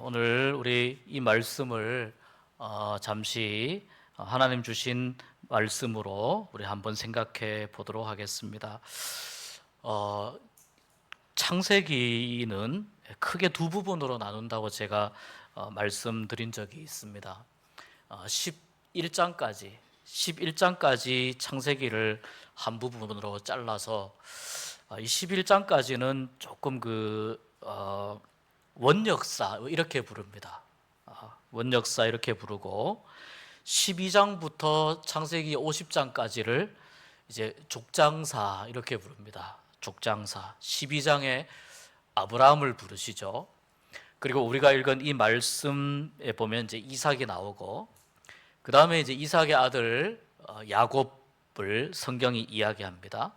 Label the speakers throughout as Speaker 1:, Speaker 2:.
Speaker 1: 오늘 우리 이 말씀을 잠시 하나님 주신 말씀으로 우리 한번 생각해 보도록 하겠습니다. 창세기는 크게 두 부분으로 나눈다고 제가 말씀드린 적이 있습니다. 11장까지 창세기를 한 부분으로 잘라서 이 11장까지는 조금 원역사 이렇게 부릅니다. 원역사 이렇게 부르고 12장부터 창세기 50장까지를 이제 족장사 이렇게 부릅니다. 족장사. 12장에 아브라함을 부르시죠. 그리고 우리가 읽은 이 말씀에 보면 이제 이삭이 나오고 그 다음에 이제 이삭의 아들 야곱을 성경이 이야기합니다.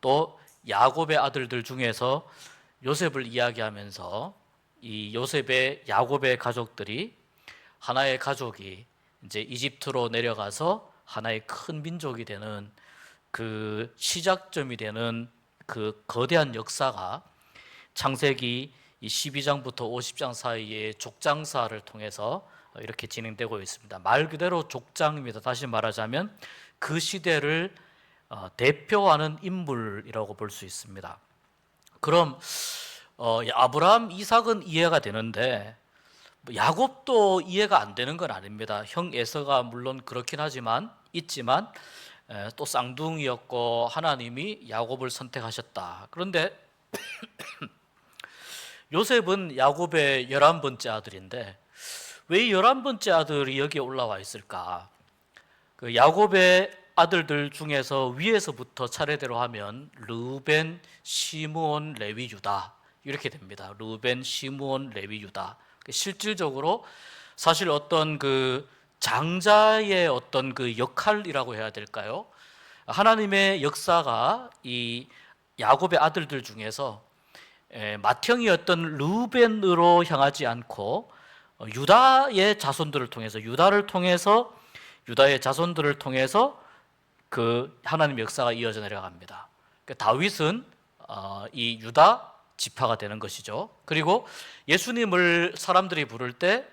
Speaker 1: 또 야곱의 아들들 중에서 요셉을 이야기하면서 이 야곱의 가족들이 하나의 가족이 이제 이집트로 내려가서 하나의 큰 민족이 되는 그 시작점이 되는 그 거대한 역사가 창세기 12장부터 50장 사이의 족장사를 통해서 이렇게 진행되고 있습니다. 말 그대로 족장입니다. 다시 말하자면 그 시대를 대표하는 인물이라고 볼 수 있습니다. 그럼 아브라함, 이삭은 이해가 되는데 야곱도 이해가 안 되는 건 아닙니다. 형 에서가 물론 그렇긴 하지만 또 쌍둥이였고 하나님이 야곱을 선택하셨다. 그런데 요셉은 야곱의 11번째 아들인데 왜 11번째 아들이 여기에 올라와 있을까? 그 야곱의 아들들 중에서 위에서부터 차례대로 하면 르우벤, 시므온, 레위, 유다 이렇게 됩니다. 르우벤, 시므온, 레위, 유다. 실질적으로 사실 어떤 그 장자의 어떤 그 역할이라고 해야 될까요? 하나님의 역사가 이 야곱의 아들들 중에서 맏형이었던 르우벤으로 향하지 않고 유다의 자손들을 통해서 유다의 자손들을 통해서 그 하나님의 역사가 이어져 내려갑니다. 다윗은 이 유다 지파가 되는 것이죠. 그리고 예수님을 사람들이 부를 때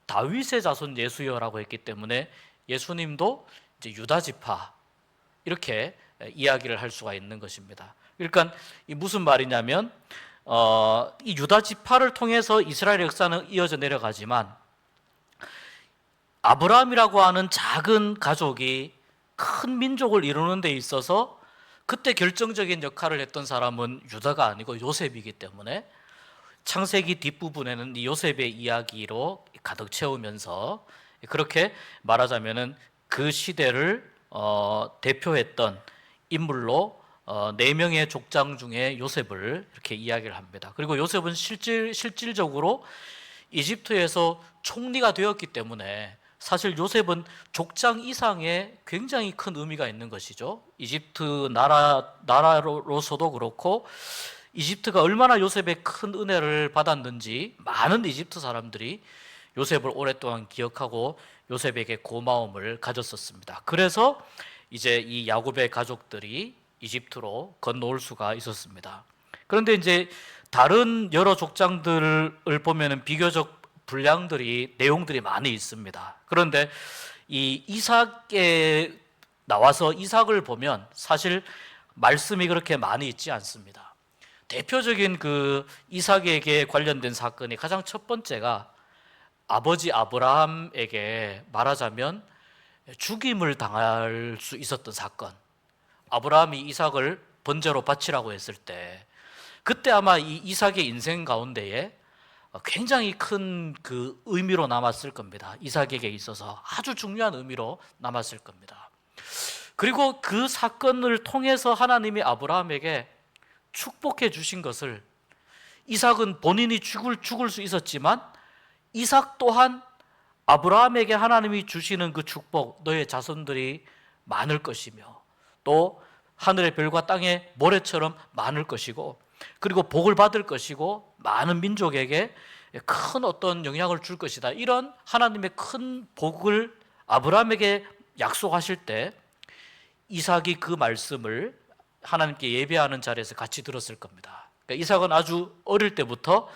Speaker 1: 다윗의 자손 예수여라고 했기 때문에 예수님도 이제 유다 지파 이렇게 이야기를 할 수가 있는 것입니다. 그러니까 이 무슨 말이냐면 이 유다 지파를 통해서 이스라엘 역사는 이어져 내려가지만 아브라함이라고 하는 작은 가족이 큰 민족을 이루는 데 있어서 그때 결정적인 역할을 했던 사람은 유다가 아니고 요셉이기 때문에 창세기 뒷부분에는 이 요셉의 이야기로 가득 채우면서 그렇게 말하자면은 그 시대를 대표했던 인물로 4명의 족장 중에 요셉을 이렇게 이야기를 합니다. 그리고 요셉은 실질적으로 이집트에서 총리가 되었기 때문에 사실 요셉은 족장 이상의 굉장히 큰 의미가 있는 것이죠. 이집트 나라로서도 그렇고 이집트가 얼마나 요셉의 큰 은혜를 받았는지 많은 이집트 사람들이 요셉을 오랫동안 기억하고 요셉에게 고마움을 가졌었습니다. 그래서 이제 이 야곱의 가족들이 이집트로 건너올 수가 있었습니다. 그런데 이제 다른 여러 족장들을 보면은 비교적 내용들이 많이 있습니다. 그런데 이 이삭에 나와서 이삭을 보면 사실 말씀이 그렇게 많이 있지 않습니다. 대표적인 그 이삭에게 관련된 사건이 가장 첫 번째가 아버지 아브라함에게 말하자면 죽임을 당할 수 있었던 사건. 아브라함이 이삭을 번제로 바치라고 했을 때 그때 아마 이 이삭의 인생 가운데에 굉장히 큰 그 의미로 남았을 겁니다. 이삭에게 있어서 아주 중요한 의미로 남았을 겁니다. 그리고 그 사건을 통해서 하나님이 아브라함에게 축복해 주신 것을 이삭은 본인이 죽을 수 있었지만 이삭 또한 아브라함에게 하나님이 주시는 그 축복, 너의 자손들이 많을 것이며 또 하늘의 별과 땅의 모래처럼 많을 것이고 그리고 복을 받을 것이고 많은 민족에게 큰 어떤 영향을 줄 것이다. 이런 하나님의 큰 복을 아브라함에게 약속하실 때 이삭이 그 말씀을 하나님께 예배하는 자리에서 같이 들었을 겁니다. 그러니까 이삭은 아주 어릴 때부터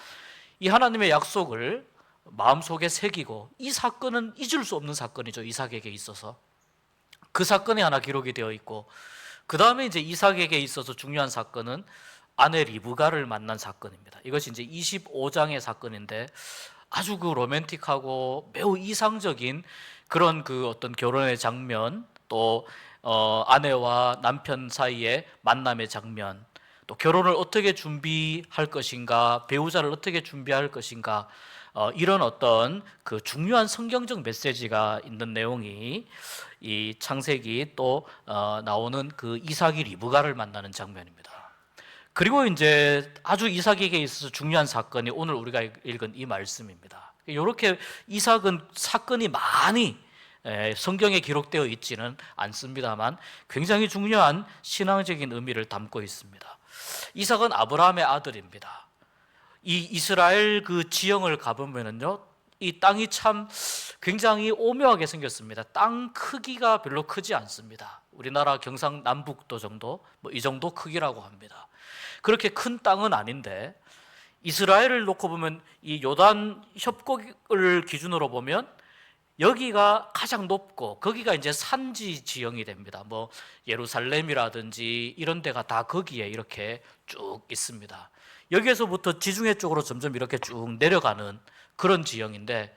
Speaker 1: 이 하나님의 약속을 마음속에 새기고, 이 사건은 잊을 수 없는 사건이죠. 이삭에게 있어서. 그 사건이 하나 기록이 되어 있고, 그 다음에 이제 이삭에게 있어서 중요한 사건은 아내 리브가를 만난 사건입니다. 이것이 이제 25장의 사건인데 아주 그 로맨틱하고 매우 이상적인 그런 그 어떤 결혼의 장면, 또 아내와 남편 사이의 만남의 장면, 또 결혼을 어떻게 준비할 것인가, 배우자를 어떻게 준비할 것인가, 이런 어떤 그 중요한 성경적 메시지가 있는 내용이 이 창세기 또 나오는 그 이삭이 리브가를 만나는 장면입니다. 그리고 이제 아주 이삭에게 있어서 중요한 사건이 오늘 우리가 읽은 이 말씀입니다. 이렇게 이삭은 사건이 많이 성경에 기록되어 있지는 않습니다만 굉장히 중요한 신앙적인 의미를 담고 있습니다. 이삭은 아브라함의 아들입니다. 이 이스라엘 그 지형을 가보면은요, 이 땅이 참 굉장히 오묘하게 생겼습니다. 땅 크기가 별로 크지 않습니다. 우리나라 경상남북도 정도, 뭐 이 정도 크기라고 합니다. 그렇게 큰 땅은 아닌데, 이스라엘을 놓고 보면 이 요단 협곡을 기준으로 보면 여기가 가장 높고 거기가 이제 산지 지형이 됩니다. 뭐 예루살렘이라든지 이런 데가 다 거기에 이렇게 쭉 있습니다. 여기에서부터 지중해 쪽으로 점점 이렇게 쭉 내려가는 그런 지형인데,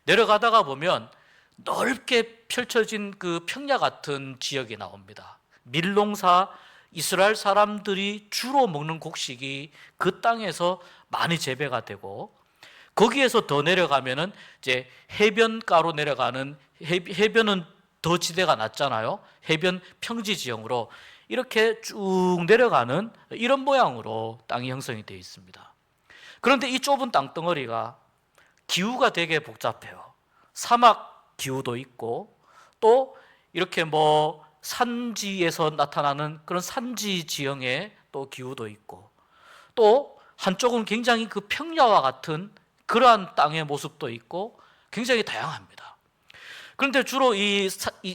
Speaker 1: 내려가다가 보면 넓게 펼쳐진 그 평야 같은 지역이 나옵니다. 밀농사, 이스라엘 사람들이 주로 먹는 곡식이 그 땅에서 많이 재배가 되고, 거기에서 더 내려가면은 이제 해변가로 내려가는, 해변은 더 지대가 낮잖아요. 해변 평지 지형으로 이렇게 쭉 내려가는 이런 모양으로 땅이 형성이 되어 있습니다. 그런데 이 좁은 땅덩어리가 기후가 되게 복잡해요. 사막 기후도 있고, 또 이렇게 뭐 산지에서 나타나는 그런 산지 지형의 또 기후도 있고, 또 한쪽은 굉장히 그 평야와 같은 그러한 땅의 모습도 있고, 굉장히 다양합니다. 그런데 주로 이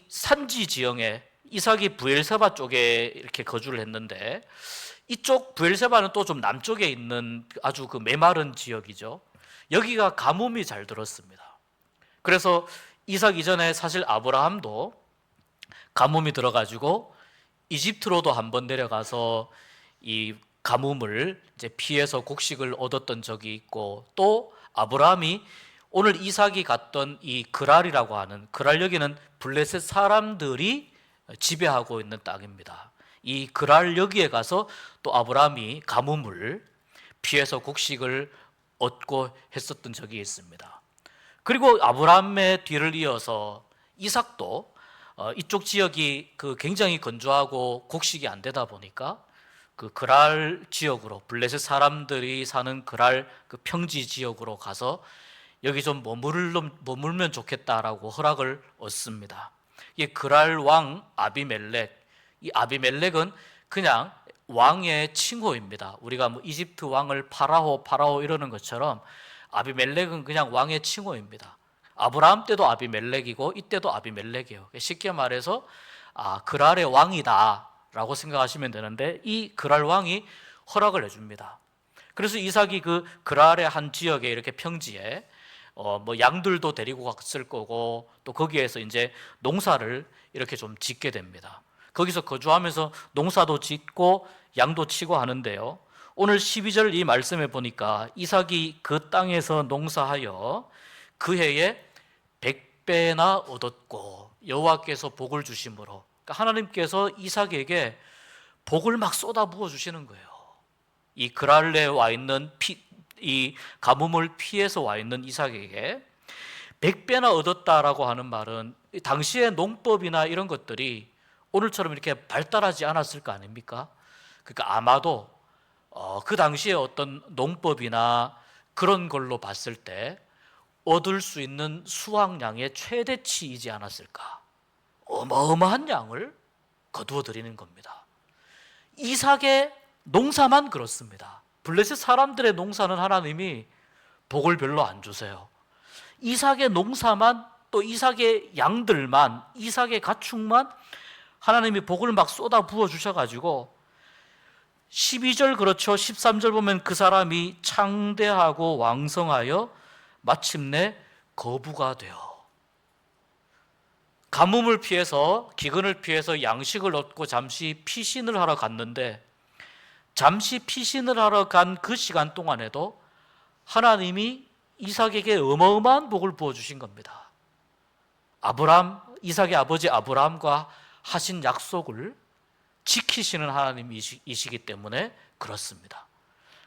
Speaker 1: 산지 지형에 이삭이 브엘세바 쪽에 이렇게 거주를 했는데, 이쪽 브엘세바는 또 좀 남쪽에 있는 아주 그 메마른 지역이죠. 여기가 가뭄이 잘 들었습니다. 그래서 이삭 이전에 사실 아브라함도 가뭄이 들어가지고 이집트로도 한번 내려가서 이 가뭄을 이제 피해서 곡식을 얻었던 적이 있고, 또 아브라함이 오늘 이삭이 갔던 이 그랄이라고 하는, 그랄 여기는 블레셋 사람들이 지배하고 있는 땅입니다. 이 그랄 여기에 가서 또 아브라함이 가뭄을 피해서 곡식을 얻고 했었던 적이 있습니다. 그리고 아브라함의 뒤를 이어서 이삭도 이쪽 지역이 그 굉장히 건조하고 곡식이 안 되다 보니까 그 그랄 지역으로, 블레셋 사람들이 사는 그랄 그 평지 지역으로 가서 여기 좀 머물면 좋겠다라고 허락을 얻습니다. 이 그랄 왕 아비멜렉, 이 아비멜렉은 그냥 왕의 칭호입니다. 우리가 뭐 이집트 왕을 파라오 이러는 것처럼 아비멜렉은 그냥 왕의 칭호입니다. 아브라함 때도 아비멜렉이고 이때도 아비멜렉이에요. 쉽게 말해서 그랄의 왕이다 라고 생각하시면 되는데, 이 그랄 왕이 허락을 해줍니다. 그래서 이삭이 그 그랄의 한 지역에 이렇게 평지에 뭐 양들도 데리고 갔을 거고, 또 거기에서 이제 농사를 이렇게 좀 짓게 됩니다. 거기서 거주하면서 농사도 짓고 양도 치고 하는데요, 오늘 12절 이 말씀에 보니까 이삭이 그 땅에서 농사하여 그 해에 100배나 얻었고 여호와께서 복을 주심으로, 그러니까 하나님께서 이삭에게 복을 막 쏟아 부어 주시는 거예요. 이 그랄에 와 있는 이 가뭄을 피해서 와 있는 이삭에게 100배나 얻었다라고 하는 말은 당시의 농법이나 이런 것들이 오늘처럼 이렇게 발달하지 않았을 거 아닙니까? 그러니까 아마도 그 당시에 어떤 농법이나 그런 걸로 봤을 때 얻을 수 있는 수확량의 최대치이지 않았을까? 어마어마한 양을 거두어 드리는 겁니다. 이삭의 농사만 그렇습니다. 블레셋 사람들의 농사는 하나님이 복을 별로 안 주세요. 이삭의 농사만, 또 이삭의 양들만, 이삭의 가축만 하나님이 복을 막 쏟아 부어 주셔가지고 12절 그렇죠. 13절 보면 그 사람이 창대하고 왕성하여 마침내 거부가 되어 가뭄을 피해서, 기근을 피해서 양식을 얻고 잠시 피신을 하러 갔는데, 잠시 피신을 하러 간 그 시간 동안에도 하나님이 이삭에게 어마어마한 복을 부어주신 겁니다. 이삭의 아버지 아브라함과 하신 약속을 지키시는 하나님이시기 때문에 그렇습니다.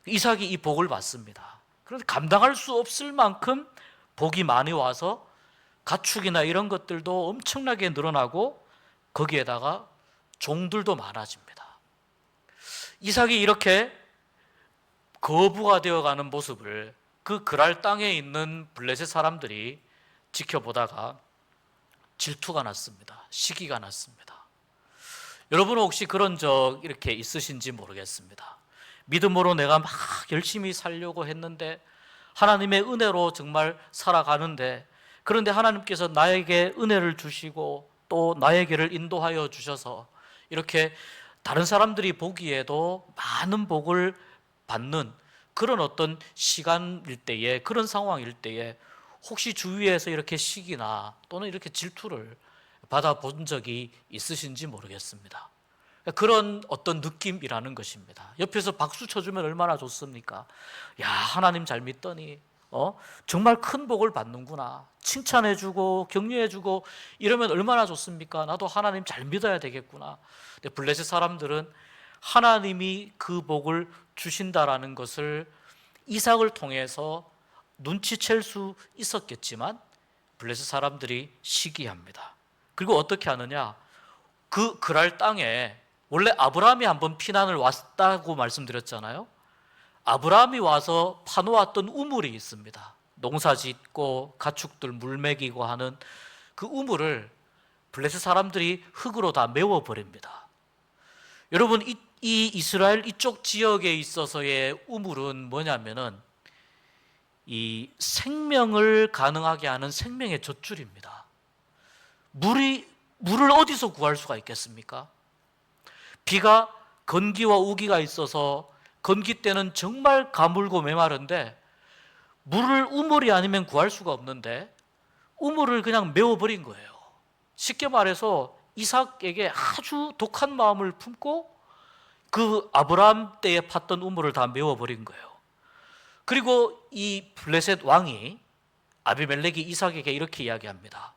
Speaker 1: 이삭이 이 복을 받습니다. 그런데 감당할 수 없을 만큼 복이 많이 와서 가축이나 이런 것들도 엄청나게 늘어나고 거기에다가 종들도 많아집니다. 이삭이 이렇게 거부가 되어가는 모습을 그 그랄 땅에 있는 블레셋 사람들이 지켜보다가 질투가 났습니다. 시기가 났습니다. 여러분은 혹시 그런 적 이렇게 있으신지 모르겠습니다. 믿음으로 내가 막 열심히 살려고 했는데, 하나님의 은혜로 정말 살아가는데, 그런데 하나님께서 나에게 은혜를 주시고 또 나에게를 인도하여 주셔서 이렇게 다른 사람들이 보기에도 많은 복을 받는 그런 어떤 시간일 때에, 그런 상황일 때에 혹시 주위에서 이렇게 시기나 또는 이렇게 질투를 받아본 적이 있으신지 모르겠습니다. 그런 어떤 느낌이라는 것입니다. 옆에서 박수 쳐주면 얼마나 좋습니까? 야, 하나님 잘 믿더니 정말 큰 복을 받는구나, 칭찬해주고 격려해주고 이러면 얼마나 좋습니까? 나도 하나님 잘 믿어야 되겠구나. 근데 블레셋 사람들은 하나님이 그 복을 주신다라는 것을 이삭을 통해서 눈치챌 수 있었겠지만 블레셋 사람들이 시기합니다. 그리고 어떻게 하느냐? 그 그랄 땅에 원래 아브라함이 한번 피난을 왔다고 말씀드렸잖아요. 아브라함이 와서 파놓았던 우물이 있습니다. 농사 짓고 가축들 물 먹이고 하는 그 우물을 블레셋 사람들이 흙으로 다 메워버립니다. 여러분, 이 이스라엘 이쪽 지역에 있어서의 우물은 뭐냐면은 이 생명을 가능하게 하는 생명의 젖줄입니다. 물을 어디서 구할 수가 있겠습니까? 비가 건기와 우기가 있어서 건기 때는 정말 가물고 메마른데 물을 우물이 아니면 구할 수가 없는데 우물을 그냥 메워버린 거예요. 쉽게 말해서 이삭에게 아주 독한 마음을 품고 그 아브라함 때에 팠던 우물을 다 메워버린 거예요. 그리고 이 블레셋 왕이 아비멜렉이 이삭에게 이렇게 이야기합니다.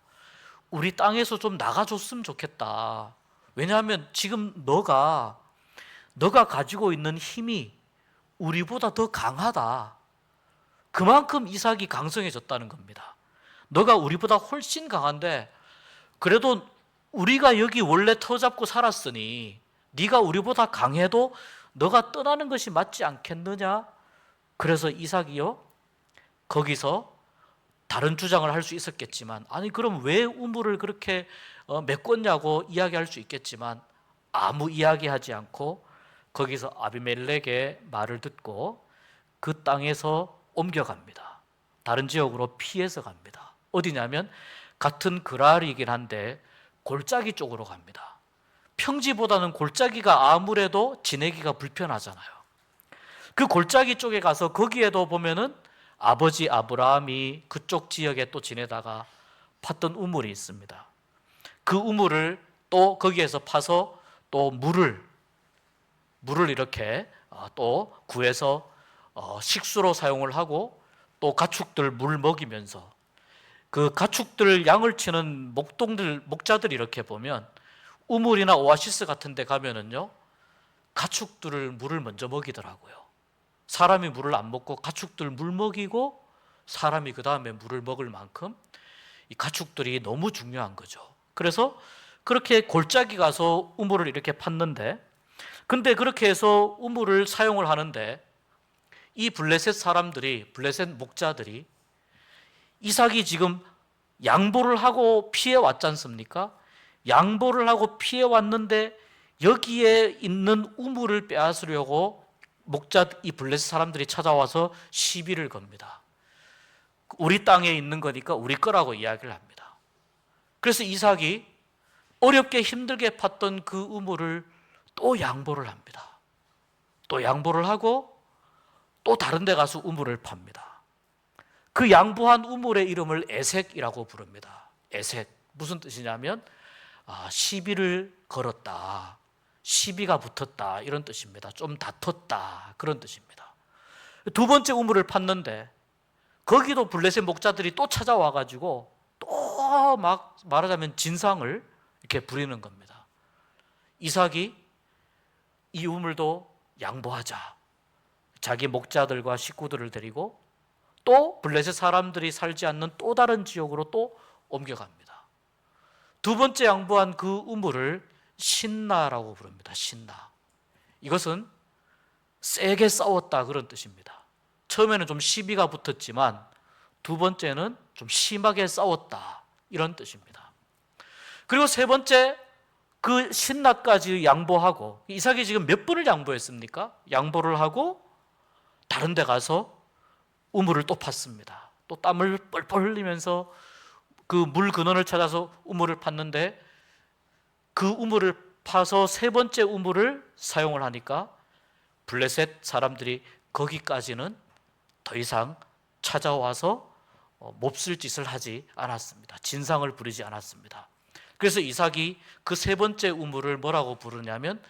Speaker 1: 우리 땅에서 좀 나가줬으면 좋겠다. 왜냐하면 지금 너가 가지고 있는 힘이 우리보다 더 강하다. 그만큼 이삭이 강성해졌다는 겁니다. 너가 우리보다 훨씬 강한데 그래도 우리가 여기 원래 터잡고 살았으니 네가 우리보다 강해도 너가 떠나는 것이 맞지 않겠느냐? 그래서 이삭이요, 거기서 다른 주장을 할 수 있었겠지만, 아니 그럼 왜 우물을 그렇게 메꿨냐고 이야기할 수 있겠지만 아무 이야기하지 않고 거기서 아비멜렉의 말을 듣고 그 땅에서 옮겨갑니다. 다른 지역으로 피해서 갑니다. 어디냐면 같은 그랄이긴 한데 골짜기 쪽으로 갑니다. 평지보다는 골짜기가 아무래도 지내기가 불편하잖아요. 그 골짜기 쪽에 가서 거기에도 보면은 아버지 아브라함이 그쪽 지역에 또 지내다가 팠던 우물이 있습니다. 그 우물을 또 거기에서 파서 또 물을 이렇게 또 구해서 식수로 사용을 하고 또 가축들 물 먹이면서 그 가축들 양을 치는 목자들 이렇게 보면 우물이나 오아시스 같은 데 가면은요, 가축들을 물을 먼저 먹이더라고요. 사람이 물을 안 먹고 가축들 물 먹이고 사람이 그 다음에 물을 먹을 만큼 이 가축들이 너무 중요한 거죠. 그래서 그렇게 골짜기 가서 우물을 이렇게 팠는데, 근데 그렇게 해서 우물을 사용을 하는데 이 블레셋 목자들이 이삭이 지금 양보를 하고 피해 왔지 않습니까? 양보를 하고 피해 왔는데 여기에 있는 우물을 빼앗으려고 이 블레셋 사람들이 찾아와서 시비를 겁니다. 우리 땅에 있는 거니까 우리 거라고 이야기를 합니다. 그래서 이삭이 어렵게 힘들게 팠던 그 우물을 또 양보를 합니다. 또 양보를 하고 또 다른 데 가서 우물을 팝니다. 그 양보한 우물의 이름을 에색이라고 부릅니다. 에색. 무슨 뜻이냐면 시비를 걸었다, 시비가 붙었다, 이런 뜻입니다. 좀 다퉜다, 그런 뜻입니다. 두 번째 우물을 팠는데 거기도 블레셋 목자들이 또 찾아와 가지고 또 막 말하자면 진상을 이렇게 부리는 겁니다. 이삭이 이 우물도 양보하자, 자기 목자들과 식구들을 데리고 또 블레셋 사람들이 살지 않는 또 다른 지역으로 또 옮겨갑니다. 두 번째 양보한 그 우물을 신나라고 부릅니다. 신나. 이것은 세게 싸웠다, 그런 뜻입니다. 처음에는 좀 시비가 붙었지만 두 번째는 좀 심하게 싸웠다, 이런 뜻입니다. 그리고 세 번째, 그 신나까지 양보하고, 이삭이 지금 몇 번을 양보했습니까? 양보를 하고 다른 데 가서 우물을 또 팠습니다. 또 땀을 뻘뻘 흘리면서 그 물 근원을 찾아서 우물을 팠는데, 그 우물을 파서 세 번째 우물을 사용을 하니까 블레셋 사람들이 거기까지는 더 이상 찾아와서 몹쓸 짓을 하지 않았습니다. 진상을 부리지 않았습니다. 그래서 이삭이 그 세 번째 우물을 뭐라고 부르냐면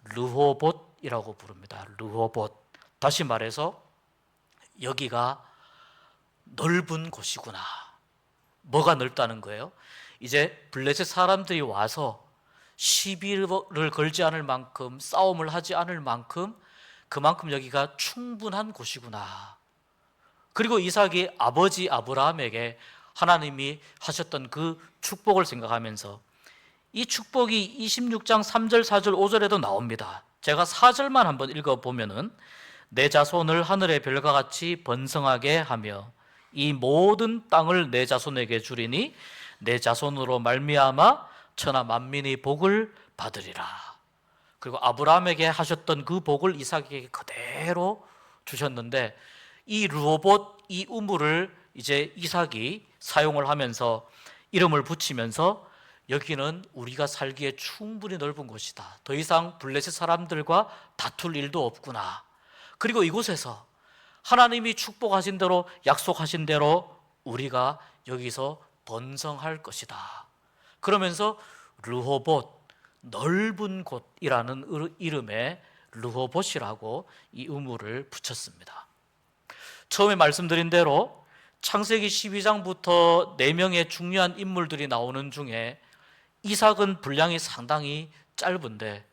Speaker 1: 르호봇이라고 부릅니다. 르호봇. 다시 말해서 여기가 넓은 곳이구나. 뭐가 넓다는 거예요? 이제 블레셋 사람들이 와서 시비를 걸지 않을 만큼, 싸움을 하지 않을 만큼, 그만큼 여기가 충분한 곳이구나. 그리고 이삭이 아버지 아브라함에게 하나님이 하셨던 그 축복을 생각하면서, 이 축복이 26장 3절, 4절, 5절에도 나옵니다. 제가 4절만 한번 읽어보면은, 내 자손을 하늘의 별과 같이 번성하게 하며 이 모든 땅을 내 자손에게 주리니 내 자손으로 말미암아 천하 만민이 복을 받으리라. 그리고 아브라함에게 하셨던 그 복을 이삭에게 그대로 주셨는데, 이 르호봇, 이 우물을 이제 이삭이 사용을 하면서 이름을 붙이면서 여기는 우리가 살기에 충분히 넓은 곳이다. 더 이상 블레셋 사람들과 다툴 일도 없구나. 그리고 이곳에서 하나님이 축복하신 대로, 약속하신 대로 우리가 여기서 번성할 것이다. 그러면서 르호봇, 넓은 곳이라는 이름의 르호봇이라고 이 우물을 붙였습니다. 처음에 말씀드린 대로 창세기 12장부터 4명의 중요한 인물들이 나오는 중에 이삭은 분량이 상당히 짧은데,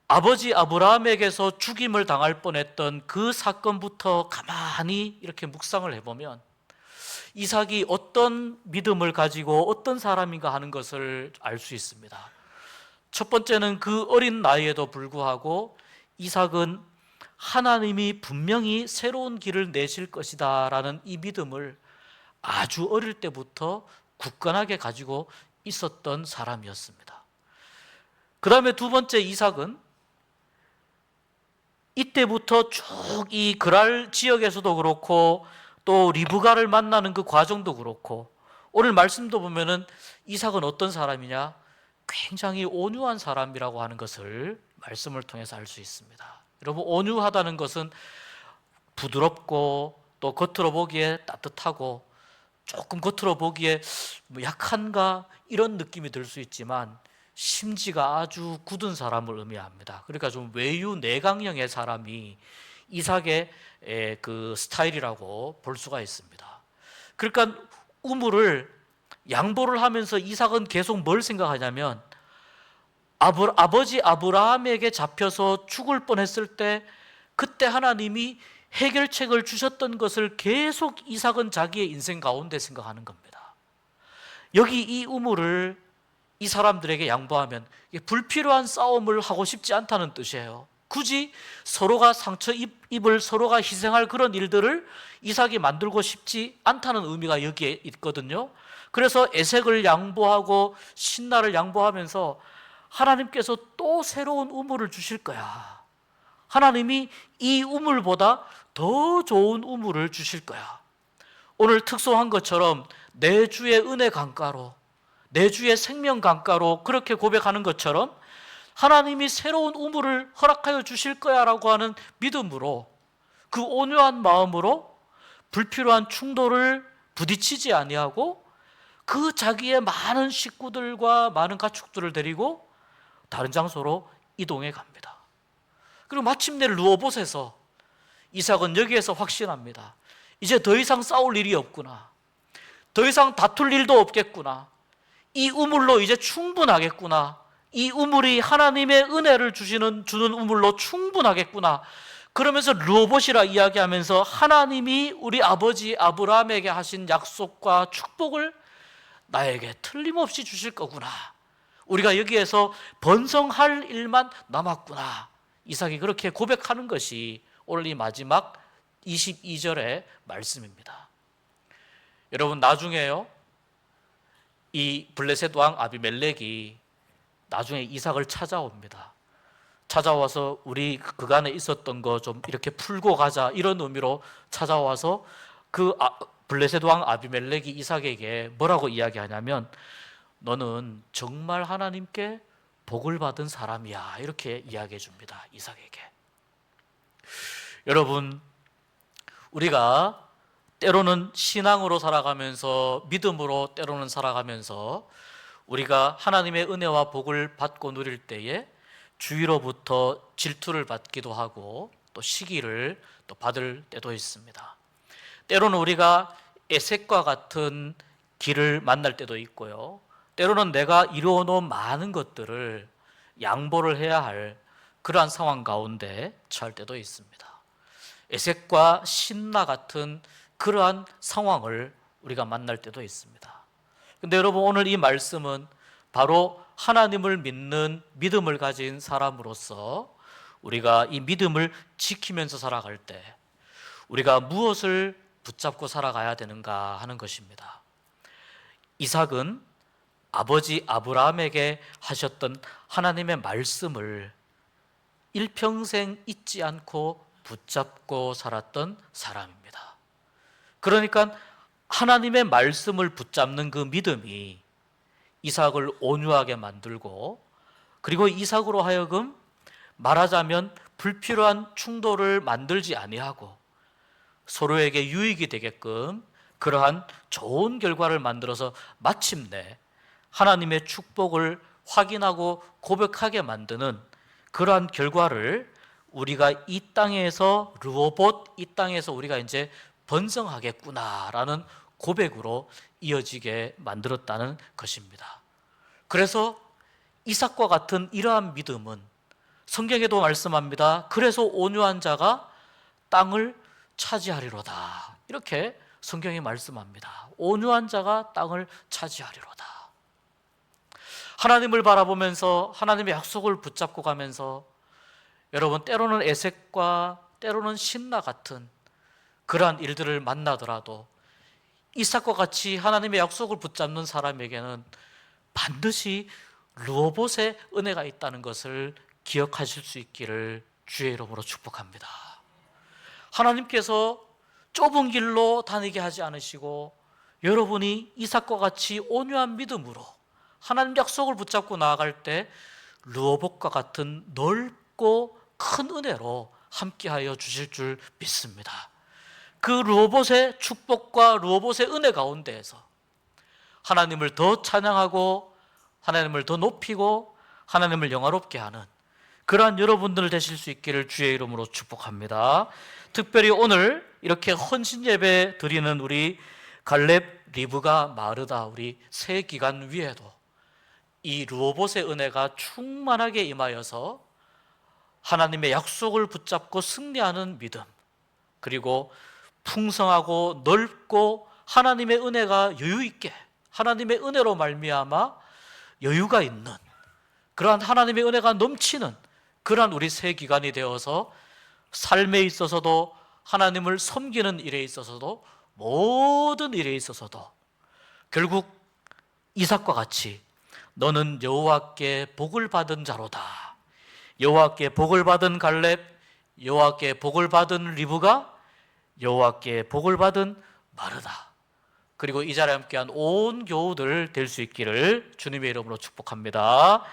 Speaker 1: 아버지 아브라함에게서 죽임을 당할 뻔했던 그 사건부터 가만히 이렇게 묵상을 해보면 이삭이 어떤 믿음을 가지고 어떤 사람인가 하는 것을 알 수 있습니다. 첫 번째는 그 어린 나이에도 불구하고 이삭은 하나님이 분명히 새로운 길을 내실 것이다 라는 이 믿음을 아주 어릴 때부터 굳건하게 가지고 있었던 사람이었습니다. 그 다음에 두 번째, 이삭은 이때부터 쭉 이 그랄 지역에서도 그렇고 또 리브가를 만나는 그 과정도 그렇고, 오늘 말씀도 보면은 이삭은 어떤 사람이냐? 굉장히 온유한 사람이라고 하는 것을 말씀을 통해서 알 수 있습니다. 여러분, 온유하다는 것은 부드럽고 또 겉으로 보기에 따뜻하고 조금 겉으로 보기에 약한가 이런 느낌이 들 수 있지만 심지가 아주 굳은 사람을 의미합니다. 그러니까 좀 외유 내강형의 사람이 이삭의 그 스타일이라고 볼 수가 있습니다. 그러니까 우물을 양보를 하면서 이삭은 계속 뭘 생각하냐면, 아버지 아브라함에게 잡혀서 죽을 뻔했을 때 그때 하나님이 해결책을 주셨던 것을 계속 이삭은 자기의 인생 가운데 생각하는 겁니다. 여기 이 우물을 이 사람들에게 양보하면 불필요한 싸움을 하고 싶지 않다는 뜻이에요. 굳이 서로가 상처 입을 서로가 희생할 그런 일들을 이삭이 만들고 싶지 않다는 의미가 여기에 있거든요. 그래서 에색을 양보하고 신나를 양보하면서 하나님께서 또 새로운 우물을 주실 거야. 하나님이 이 우물보다 더 좋은 우물을 주실 거야. 오늘 특송한 것처럼 내 주의 은혜 강가로, 내 주의 생명 강가로 그렇게 고백하는 것처럼 하나님이 새로운 우물을 허락하여 주실 거야 라고 하는 믿음으로, 그 온유한 마음으로 불필요한 충돌을 부딪히지 아니하고 그 자기의 많은 식구들과 많은 가축들을 데리고 다른 장소로 이동해 갑니다. 그리고 마침내 르호봇에서 이삭은 여기에서 확신합니다. 이제 더 이상 싸울 일이 없구나. 더 이상 다툴 일도 없겠구나. 이 우물로 이제 충분하겠구나. 이 우물이 하나님의 은혜를 주는 우물로 충분하겠구나. 그러면서 르호봇이라 이야기하면서 하나님이 우리 아버지 아브라함에게 하신 약속과 축복을 나에게 틀림없이 주실 거구나. 우리가 여기에서 번성할 일만 남았구나. 이삭이 그렇게 고백하는 것이 오늘 이 마지막 22절의 말씀입니다. 여러분, 나중에요, 이 블레셋 왕 아비멜렉이 나중에 이삭을 찾아옵니다. 찾아와서 우리 그간에 있었던 거 좀 이렇게 풀고 가자, 이런 의미로 찾아와서 그 블레셋 왕 아비멜렉이 이삭에게 뭐라고 이야기하냐면, 너는 정말 하나님께 복을 받은 사람이야, 이렇게 이야기해 줍니다. 이삭에게. 여러분, 우리가 때로는 신앙으로 살아가면서, 믿음으로 때로는 살아가면서 우리가 하나님의 은혜와 복을 받고 누릴 때에 주위로부터 질투를 받기도 하고 또 시기를 또 받을 때도 있습니다. 때로는 우리가 에색과 같은 길을 만날 때도 있고요. 때로는 내가 이루어 놓은 많은 것들을 양보를 해야 할 그러한 상황 가운데 처할 때도 있습니다. 에색과 신나 같은 그러한 상황을 우리가 만날 때도 있습니다. 근데 여러분, 오늘 이 말씀은 바로 하나님을 믿는 믿음을 가진 사람으로서 우리가 이 믿음을 지키면서 살아갈 때 우리가 무엇을 붙잡고 살아가야 되는가 하는 것입니다. 이삭은 아버지 아브라함에게 하셨던 하나님의 말씀을 일평생 잊지 않고 붙잡고 살았던 사람입니다. 그러니까 하나님의 말씀을 붙잡는 그 믿음이 이삭을 온유하게 만들고, 그리고 이삭으로 하여금 말하자면 불필요한 충돌을 만들지 아니하고 서로에게 유익이 되게끔 그러한 좋은 결과를 만들어서 마침내 하나님의 축복을 확인하고 고백하게 만드는 그러한 결과를 우리가 이 땅에서, 르호봇 이 땅에서 우리가 이제 번성하겠구나라는 고백으로 이어지게 만들었다는 것입니다. 그래서 이삭과 같은 이러한 믿음은 성경에도 말씀합니다. 그래서 온유한 자가 땅을 차지하리로다, 이렇게 성경이 말씀합니다. 온유한 자가 땅을 차지하리로다. 하나님을 바라보면서 하나님의 약속을 붙잡고 가면서 여러분, 때로는 에색과 때로는 신나 같은 그러한 일들을 만나더라도 이삭과 같이 하나님의 약속을 붙잡는 사람에게는 반드시 르호봇의 은혜가 있다는 것을 기억하실 수 있기를 주의 이름으로 축복합니다. 하나님께서 좁은 길로 다니게 하지 않으시고 여러분이 이삭과 같이 온유한 믿음으로 하나님 약속을 붙잡고 나아갈 때 르호봇과 같은 넓고 큰 은혜로 함께하여 주실 줄 믿습니다. 그 르호봇의 축복과 르호봇의 은혜 가운데에서 하나님을 더 찬양하고 하나님을 더 높이고 하나님을 영화롭게 하는 그러한 여러분들 되실 수 있기를 주의 이름으로 축복합니다. 특별히 오늘 이렇게 헌신 예배 드리는 우리 갈렙, 리브가, 마르다 우리 새 기간 위에도 이 르호봇의 은혜가 충만하게 임하여서 하나님의 약속을 붙잡고 승리하는 믿음, 그리고 풍성하고 넓고 하나님의 은혜가 여유 있게, 하나님의 은혜로 말미암아 여유가 있는 그러한 하나님의 은혜가 넘치는 그러한 우리 새 기간이 되어서 삶에 있어서도 하나님을 섬기는 일에 있어서도 모든 일에 있어서도 결국 이삭과 같이 너는 여호와께 복을 받은 자로다, 여호와께 복을 받은 갈렙, 여호와께 복을 받은 리브가, 여호와께 복을 받은 마르다, 그리고 이 자리에 함께한 온 교우들 될 수 있기를 주님의 이름으로 축복합니다.